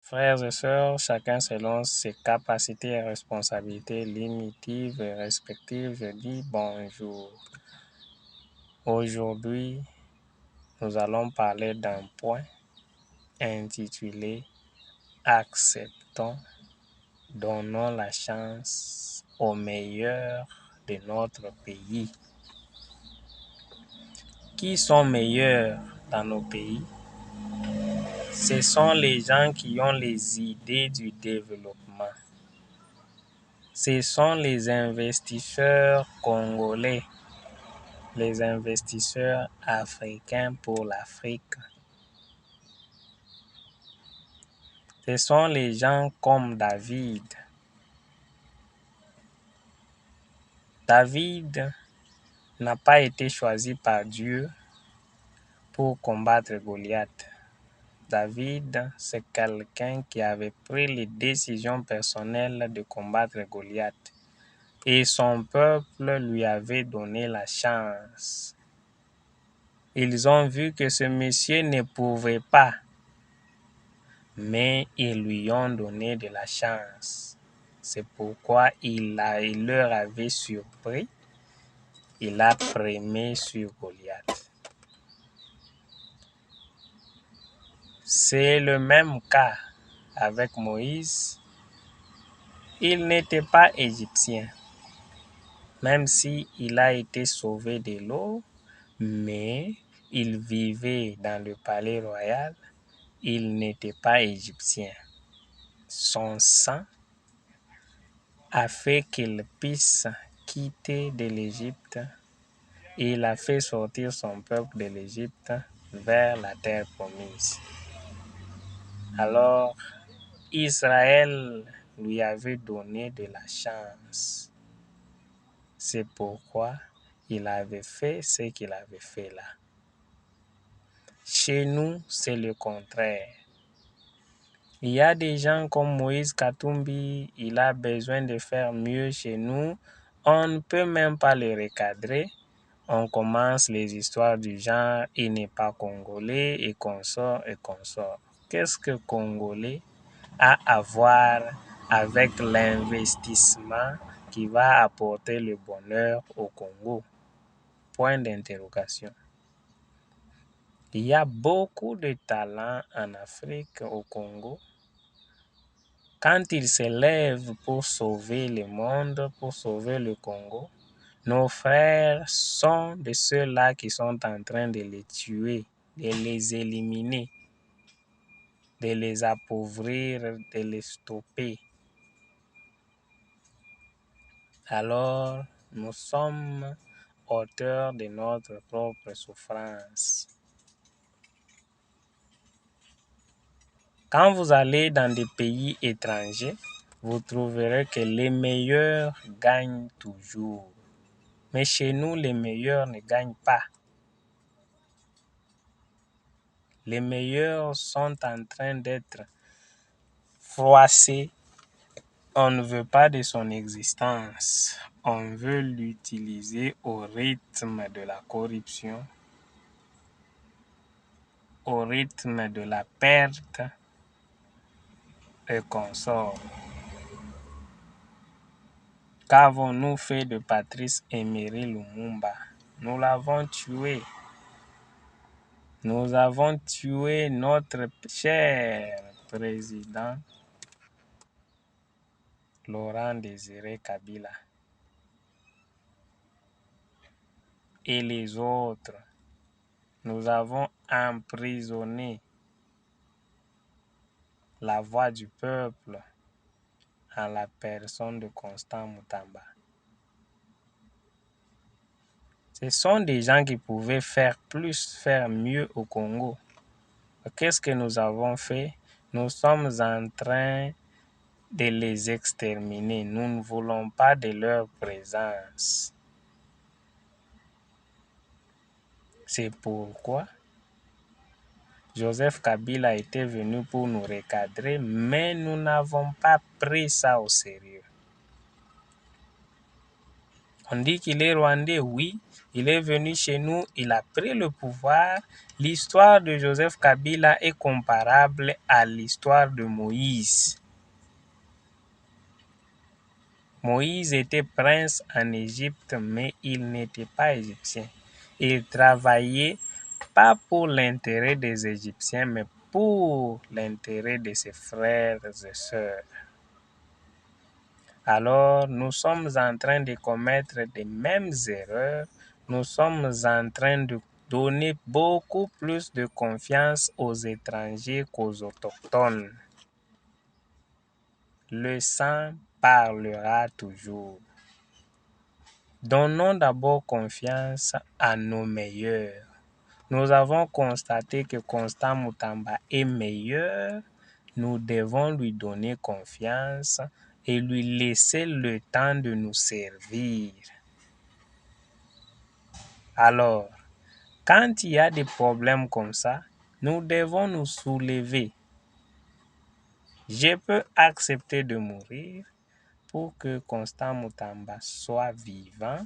Frères et sœurs, chacun selon ses capacités et responsabilités limitatives et respectives, je dis bonjour. Aujourd'hui, nous allons parler d'un point intitulé Acceptons, donnons la chance aux meilleurs de notre pays. Qui sont meilleurs dans nos pays? Ce sont les gens qui ont les idées du développement. Ce sont les investisseurs congolais, les investisseurs africains pour l'Afrique. Ce sont les gens comme David. David n'a pas été choisi par Dieu pour combattre Goliath. David, c'est quelqu'un qui avait pris les décisions personnelles de combattre Goliath. Et son peuple lui avait donné la chance. Ils ont vu que ce monsieur ne pouvait pas, mais ils lui ont donné de la chance. C'est pourquoi il leur avait surpris. Il a primé sur Goliath. C'est le même cas avec Moïse. Il n'était pas égyptien, même s'il a été sauvé de l'eau, mais il vivait dans le palais royal. Il n'était pas égyptien. Son sang a fait qu'il puisse quitter de l'Égypte. Il a fait sortir son peuple de l'Égypte vers la terre promise. Alors, Israël lui avait donné de la chance. C'est pourquoi il avait fait ce qu'il avait fait là. Chez nous, c'est le contraire. Il y a des gens comme Moïse Katumbi, il a besoin de faire mieux chez nous. On ne peut même pas le recadrer. On commence les histoires du genre « il n'est pas congolais » et consort et consort. Qu'est-ce que Congolais a à voir avec l'investissement qui va apporter le bonheur au Congo? Point d'interrogation. Il y a beaucoup de talents en Afrique, au Congo. Quand ils se lèvent pour sauver le monde, pour sauver le Congo, nos frères sont de ceux-là qui sont en train de les tuer, de les éliminer, de les appauvrir, de les stopper. Alors, nous sommes auteurs de notre propre souffrance. Quand vous allez dans des pays étrangers, vous trouverez que les meilleurs gagnent toujours. Mais chez nous, les meilleurs ne gagnent pas. Les meilleurs sont en train d'être froissés. On ne veut pas de son existence. On veut l'utiliser au rythme de la corruption, au rythme de la perte et consorts. Qu'avons-nous fait de Patrice Emery Lumumba? Nous l'avons tué. Nous avons tué notre cher président Laurent Désiré Kabila et les autres. Nous avons emprisonné la voix du peuple en la personne de Constant Mutamba. Ce sont des gens qui pouvaient faire plus, faire mieux au Congo. Qu'est-ce que nous avons fait? Nous sommes en train de les exterminer. Nous ne voulons pas de leur présence. C'est pourquoi Joseph Kabila était venu pour nous recadrer, mais nous n'avons pas pris ça au sérieux. On dit qu'il est rwandais, oui. Il est venu chez nous, il a pris le pouvoir. L'histoire de Joseph Kabila est comparable à l'histoire de Moïse. Moïse était prince en Égypte, mais il n'était pas égyptien. Il travaillait pas pour l'intérêt des Égyptiens, mais pour l'intérêt de ses frères et sœurs. Alors, nous sommes en train de commettre les mêmes erreurs. Nous sommes en train de donner beaucoup plus de confiance aux étrangers qu'aux autochtones. Le sang parlera toujours. Donnons d'abord confiance à nos meilleurs. Nous avons constaté que Constant Mutamba est meilleur. Nous devons lui donner confiance et lui laisser le temps de nous servir. Alors, quand il y a des problèmes comme ça, nous devons nous soulever. Je peux accepter de mourir pour que Constant Mutamba soit vivant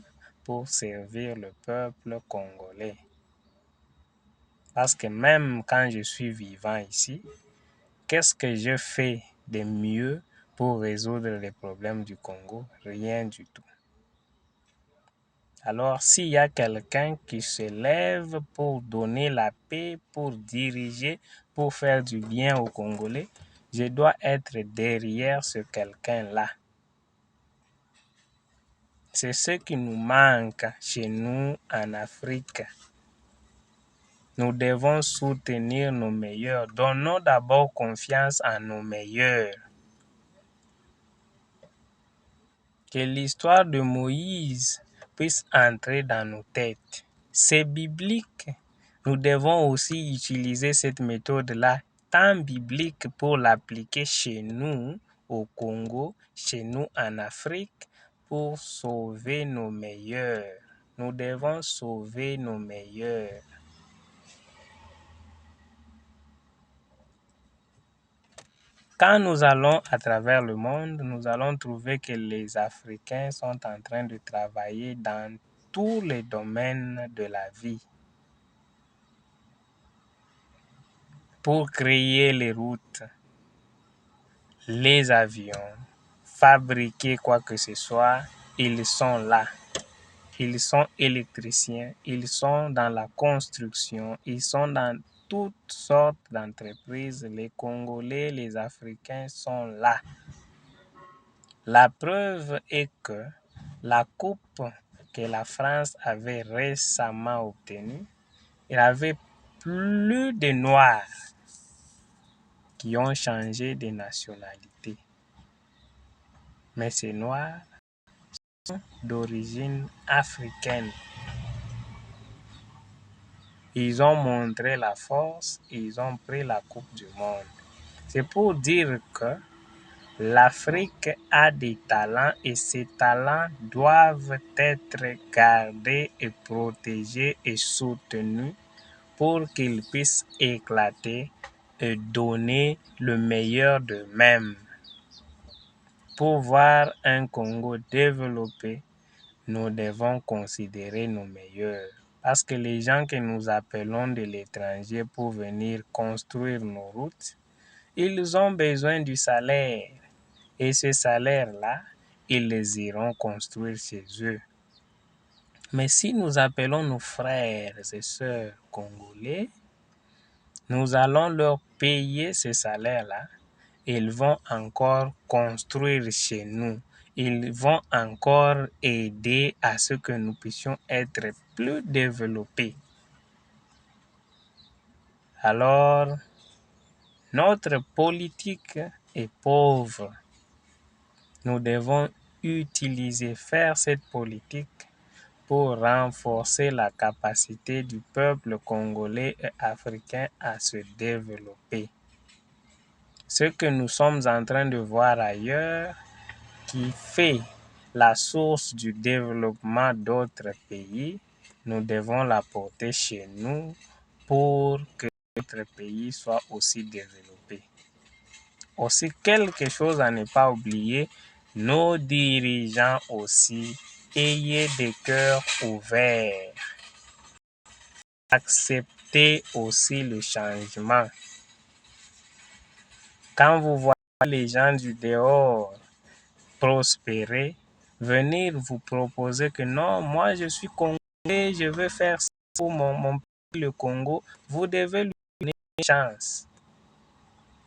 pour servir le peuple congolais. Parce que même quand je suis vivant ici, qu'est-ce que je fais de mieux pour résoudre les problèmes du Congo? Rien du tout. Alors, s'il y a quelqu'un qui se lève pour donner la paix, pour diriger, pour faire du bien aux Congolais, je dois être derrière ce quelqu'un-là. C'est ce qui nous manque chez nous en Afrique. Nous devons soutenir nos meilleurs. Donnons d'abord confiance à nos meilleurs. Que l'histoire de Moïse puisse entrer dans nos têtes. C'est biblique. Nous devons aussi utiliser cette méthode-là, tant biblique, pour l'appliquer chez nous, au Congo, chez nous en Afrique, pour sauver nos meilleurs. Nous devons sauver nos meilleurs. Quand nous allons à travers le monde, nous allons trouver que les Africains sont en train de travailler dans tous les domaines de la vie pour créer les routes, les avions, fabriquer quoi que ce soit. Ils sont là. Ils sont électriciens, ils sont dans la construction, ils sont dans toutes sortes d'entreprises. Les Congolais, les Africains sont là. La preuve est que la coupe que la France avait récemment obtenue, il y avait plus de Noirs qui ont changé de nationalité. Mais ces Noirs sont d'origine africaine. Ils ont montré la force, ils ont pris la Coupe du Monde. C'est pour dire que l'Afrique a des talents et ces talents doivent être gardés et protégés et soutenus pour qu'ils puissent éclater et donner le meilleur d'eux-mêmes. Pour voir un Congo développé, nous devons considérer nos meilleurs. Parce que les gens que nous appelons de l'étranger pour venir construire nos routes, ils ont besoin du salaire. Et ce salaire-là, ils les iront construire chez eux. Mais si nous appelons nos frères et sœurs congolais, nous allons leur payer ce salaire-là. Ils vont encore construire chez nous. Ils vont encore aider à ce que nous puissions être plus développés. Alors, notre politique est pauvre. Nous devons faire cette politique pour renforcer la capacité du peuple congolais et africain à se développer. Ce que nous sommes en train de voir ailleurs, qui fait la source du développement d'autres pays, nous devons l'apporter chez nous pour que notre pays soit aussi développé. Aussi, quelque chose à ne pas oublier, nos dirigeants aussi ayez des cœurs ouverts. Acceptez aussi le changement. Quand vous voyez les gens du dehors prospérer, venir vous proposer que non, moi je suis congolais, je veux faire ça pour mon pays, le Congo, vous devez lui donner une chance.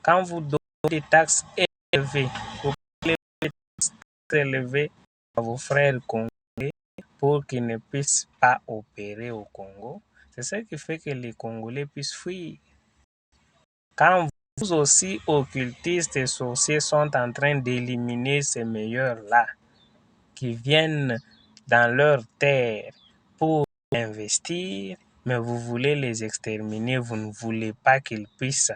Quand vous donnez des taxes élevées, vous payez des taxes élevées à vos frères congolais pour qu'ils ne puissent pas opérer au Congo, c'est ce qui fait que les Congolais puissent fuir. Quand vous aussi, occultistes et sorciers, sont en train d'éliminer ces meilleurs-là, qui viennent dans leur terre pour investir, mais vous voulez les exterminer, vous ne voulez pas qu'ils puissent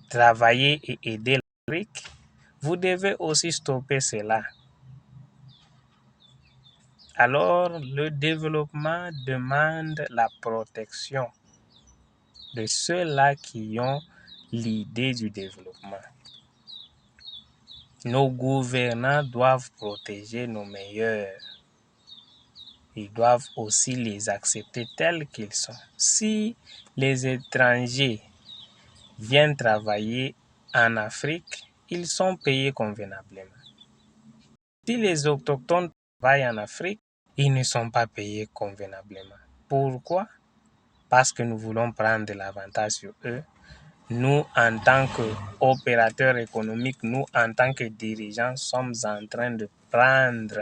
travailler et aider l'Afrique, vous devez aussi stopper cela. Alors, le développement demande la protection de ceux-là qui ont l'idée du développement. Nos gouvernants doivent protéger nos meilleurs. Ils doivent aussi les accepter tels qu'ils sont. Si les étrangers viennent travailler en Afrique, ils sont payés convenablement. Si les autochtones travaillent en Afrique, ils ne sont pas payés convenablement. Pourquoi? Parce que nous voulons prendre l'avantage sur eux. Nous, en tant qu'opérateurs économiques, nous, en tant que dirigeants, sommes en train de prendre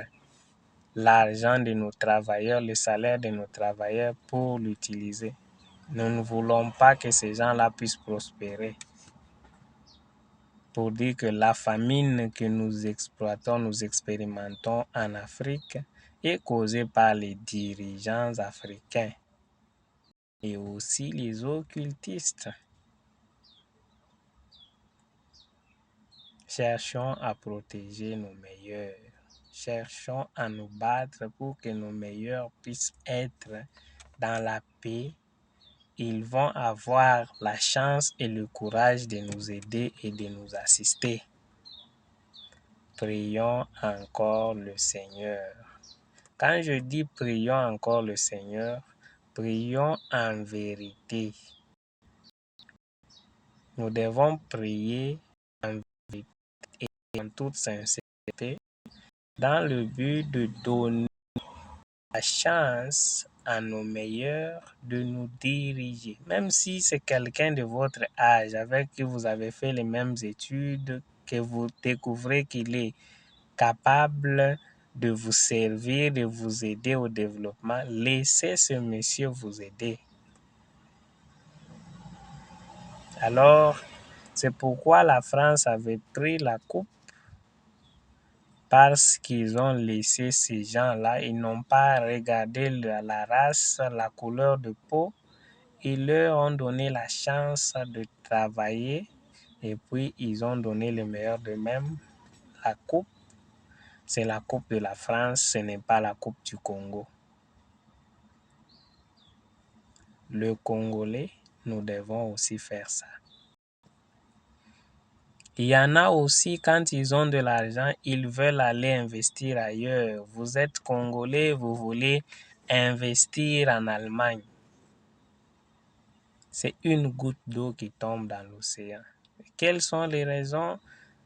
l'argent de nos travailleurs, le salaire de nos travailleurs pour l'utiliser. Nous ne voulons pas que ces gens-là puissent prospérer. Pour dire que la famine que nous exploitons, nous expérimentons en Afrique est causée par les dirigeants africains et aussi les occultistes. Cherchons à protéger nos meilleurs. Cherchons à nous battre pour que nos meilleurs puissent être dans la paix. Ils vont avoir la chance et le courage de nous aider et de nous assister. Prions encore le Seigneur. Quand je dis prions encore le Seigneur, prions en vérité. Nous devons prier en vérité et en toute sincérité dans le but de donner la chance à nos meilleurs de nous diriger. Même si c'est quelqu'un de votre âge avec qui vous avez fait les mêmes études, que vous découvrez qu'il est capable de vous servir, de vous aider au développement, laissez ce monsieur vous aider. Alors, c'est pourquoi la France avait pris la coupe, parce qu'ils ont laissé ces gens-là, ils n'ont pas regardé la race, la couleur de peau, ils leur ont donné la chance de travailler et puis ils ont donné le meilleur d'eux-mêmes. La coupe, c'est la coupe de la France, ce n'est pas la coupe du Congo. Le Congolais, nous devons aussi faire ça. Il y en a aussi, quand ils ont de l'argent, ils veulent aller investir ailleurs. Vous êtes Congolais, vous voulez investir en Allemagne. C'est une goutte d'eau qui tombe dans l'océan. Quelles sont les raisons?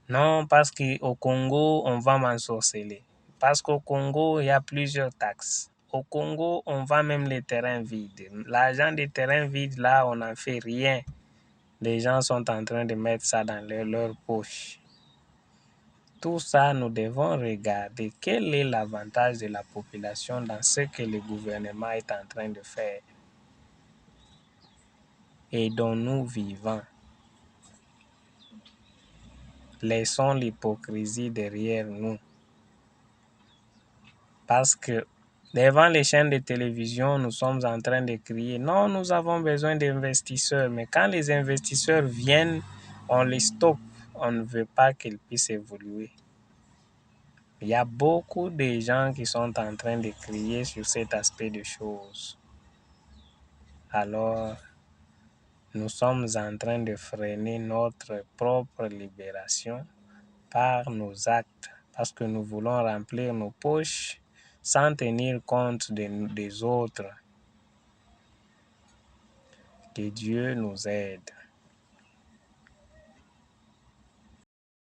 Non, parce qu'au Congo, on va m'ensorceler. Parce qu'au Congo, il y a plusieurs taxes. Au Congo, on vend même les terrains vides. L'argent des terrains vides, là, on n'en fait rien. Les gens sont en train de mettre ça dans leur poche. Tout ça, nous devons regarder quel est l'avantage de la population dans ce que le gouvernement est en train de faire et dont nous vivons. Laissons l'hypocrisie derrière nous. Parce que devant les chaînes de télévision, nous sommes en train de crier, non, nous avons besoin d'investisseurs. Mais quand les investisseurs viennent, on les stoppe. On ne veut pas qu'ils puissent évoluer. Il y a beaucoup de gens qui sont en train de crier sur cet aspect de choses. Alors, nous sommes en train de freiner notre propre libération par nos actes, parce que nous voulons remplir nos poches sans tenir compte des autres. Que Dieu nous aide.